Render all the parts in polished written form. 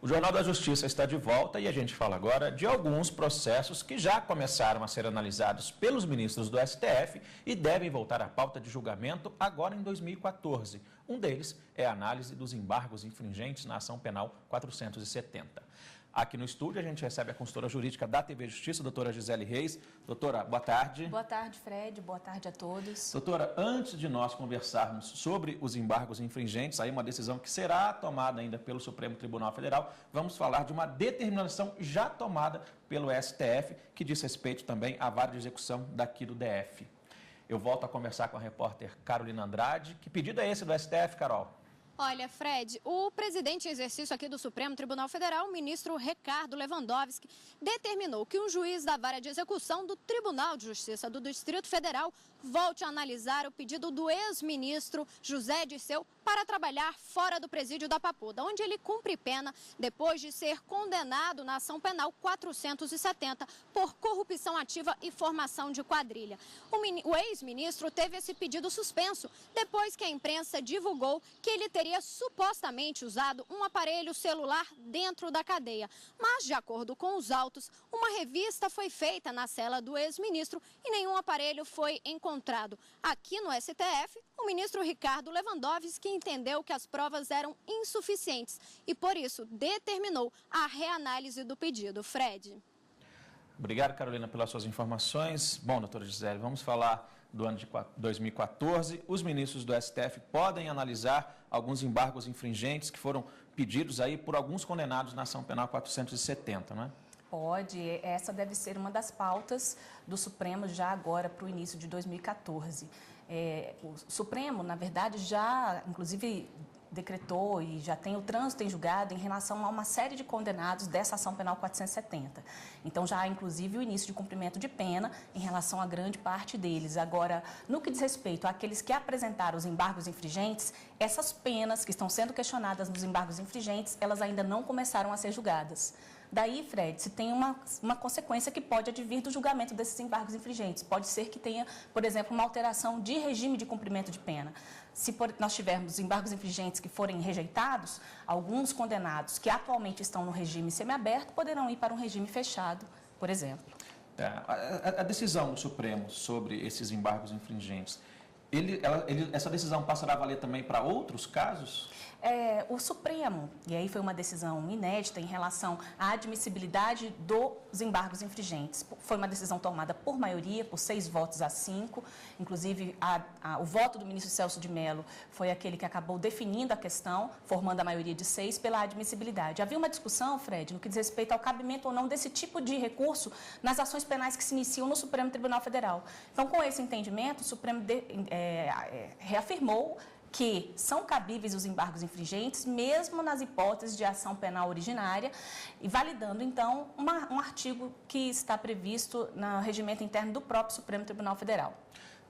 O Jornal da Justiça está de volta e a gente fala agora de alguns processos que já começaram a ser analisados pelos ministros do STF e devem voltar à pauta de julgamento agora em 2014. Um deles é a análise dos embargos infringentes na ação penal 470. Aqui no estúdio a gente recebe a consultora jurídica da TV Justiça, doutora Gisele Reis. Doutora, boa tarde. Boa tarde, Fred. Boa tarde a todos. Doutora, antes de nós conversarmos sobre os embargos infringentes, aí uma decisão que será tomada ainda pelo Supremo Tribunal Federal, vamos falar de uma determinação já tomada pelo STF, que diz respeito também à vara de execução daqui do DF. Eu volto a conversar com a repórter Carolina Andrade. Que pedido é esse do STF, Carol? Olha, Fred, o presidente em exercício aqui do Supremo Tribunal Federal, o ministro Ricardo Lewandowski, determinou que um juiz da vara de execução do Tribunal de Justiça do Distrito Federal volte a analisar o pedido do ex-ministro José Dirceu para trabalhar fora do presídio da Papuda, onde ele cumpre pena depois de ser condenado na ação penal 470 por corrupção ativa e formação de quadrilha. O ex-ministro teve esse pedido suspenso depois que a imprensa divulgou que ele teria supostamente usado um aparelho celular dentro da cadeia. Mas, de acordo com os autos, uma revista foi feita na cela do ex-ministro e nenhum aparelho foi encontrado. Aqui no STF, o ministro Ricardo Lewandowski entendeu que as provas eram insuficientes e, por isso, determinou a reanálise do pedido. Fred. Obrigado, Carolina, pelas suas informações. Bom, doutora Gisele, vamos falar do ano de 2014. Os ministros do STF podem analisar alguns embargos infringentes que foram pedidos aí por alguns condenados na ação penal 470, não é? Pode, essa deve ser uma das pautas do Supremo já agora para o início de 2014. O Supremo, na verdade, já, inclusive, decretou e já tem o trânsito em julgado em relação a uma série de condenados dessa ação penal 470. Então, já há, inclusive, o início de cumprimento de pena em relação a grande parte deles. Agora, no que diz respeito àqueles que apresentaram os embargos infringentes, essas penas que estão sendo questionadas nos embargos infringentes, elas ainda não começaram a ser julgadas. Daí, Fred, se tem uma consequência que pode advir do julgamento desses embargos infringentes. Pode ser que tenha, por exemplo, uma alteração de regime de cumprimento de pena. Se nós tivermos embargos infringentes que forem rejeitados, alguns condenados que atualmente estão no regime semiaberto poderão ir para um regime fechado, por exemplo. A decisão do Supremo sobre esses embargos infringentes, essa decisão passará a valer também para outros casos? O Supremo, e aí foi uma decisão inédita em relação à admissibilidade dos embargos infringentes. Foi uma decisão tomada por maioria, por 6 votos a 5. Inclusive, o voto do ministro Celso de Mello foi aquele que acabou definindo a questão, formando a maioria de 6 pela admissibilidade. Havia uma discussão, Fred, no que diz respeito ao cabimento ou não desse tipo de recurso nas ações penais que se iniciam no Supremo Tribunal Federal. Então, com esse entendimento, o Supremo reafirmou que são cabíveis os embargos infringentes, mesmo nas hipóteses de ação penal originária, e validando, então, um artigo que está previsto no regimento interno do próprio Supremo Tribunal Federal.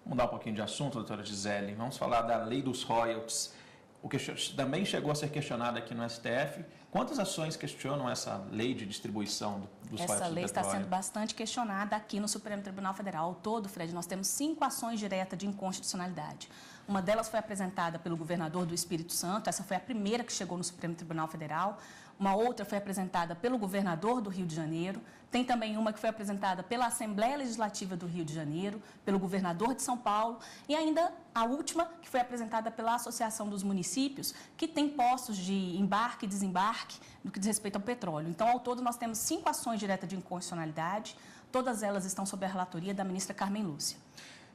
Vamos mudar um pouquinho de assunto, doutora Gisele. Vamos falar da lei dos royalties. O que também chegou a ser questionado aqui no STF. Quantas ações questionam essa lei de distribuição dos royalties? Essa lei está sendo bastante questionada aqui no Supremo Tribunal Federal. Ao todo, Fred, nós temos 5 ações diretas de inconstitucionalidade. Uma delas foi apresentada pelo governador do Espírito Santo, essa foi a primeira que chegou no Supremo Tribunal Federal. Uma outra foi apresentada pelo governador do Rio de Janeiro. Tem também uma que foi apresentada pela Assembleia Legislativa do Rio de Janeiro, pelo governador de São Paulo. E ainda a última, que foi apresentada pela Associação dos Municípios, que tem postos de embarque e desembarque no que diz respeito ao petróleo. Então, ao todo, nós temos 5 ações diretas de inconstitucionalidade. Todas elas estão sob a relatoria da ministra Carmen Lúcia.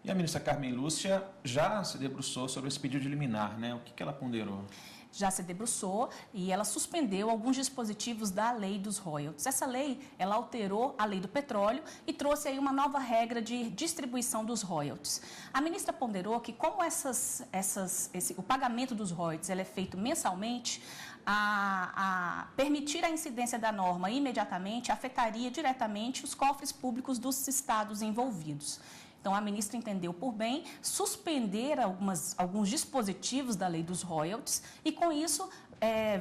E a ministra Carmen Lúcia já se debruçou sobre esse pedido de liminar, né? O que ela ponderou? Já se debruçou e ela suspendeu alguns dispositivos da lei dos royalties. Essa lei, ela alterou a lei do petróleo e trouxe aí uma nova regra de distribuição dos royalties. A ministra ponderou que como o pagamento dos royalties ele é feito mensalmente, permitir a incidência da norma imediatamente afetaria diretamente os cofres públicos dos estados envolvidos. Então, a ministra entendeu por bem suspender alguns dispositivos da lei dos royalties e, com isso,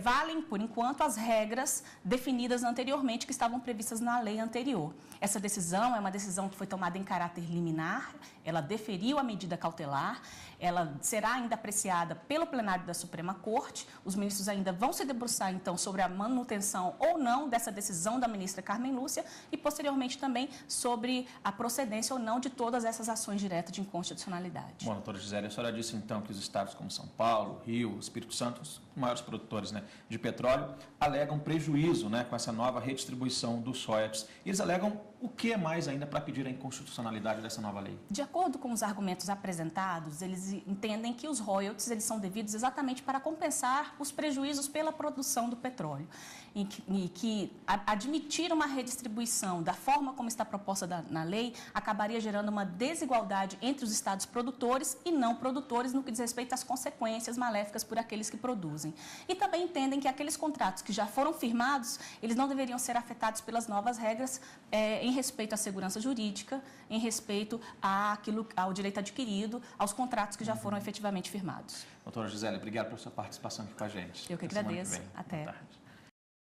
valem, por enquanto, as regras definidas anteriormente que estavam previstas na lei anterior. Essa decisão é uma decisão que foi tomada em caráter liminar, ela deferiu a medida cautelar, ela será ainda apreciada pelo plenário da Suprema Corte, os ministros ainda vão se debruçar, então, sobre a manutenção ou não dessa decisão da ministra Carmen Lúcia e, posteriormente, também sobre a procedência ou não de todas essas ações diretas de inconstitucionalidade. Bom, doutora Gisele, a senhora disse, então, que os estados como São Paulo, Rio, Espírito Santo, os maiores produtores, né, de petróleo, alegam prejuízo, né, com essa nova redistribuição dos royalties. Eles alegam o que mais ainda para pedir a inconstitucionalidade dessa nova lei? De acordo com os argumentos apresentados, eles entendem que os royalties eles são devidos exatamente para compensar os prejuízos pela produção do petróleo. E que admitir uma redistribuição da forma como está proposta na lei acabaria gerando uma desigualdade entre os estados produtores e não produtores no que diz respeito às consequências maléficas por aqueles que produzem. E também entendem que aqueles contratos que já foram firmados, eles não deveriam ser afetados pelas novas regras em respeito à segurança jurídica, em respeito ao direito adquirido, aos contratos que já foram efetivamente firmados. Doutora Gisele, obrigado pela sua participação aqui com a gente. Eu que agradeço. Até.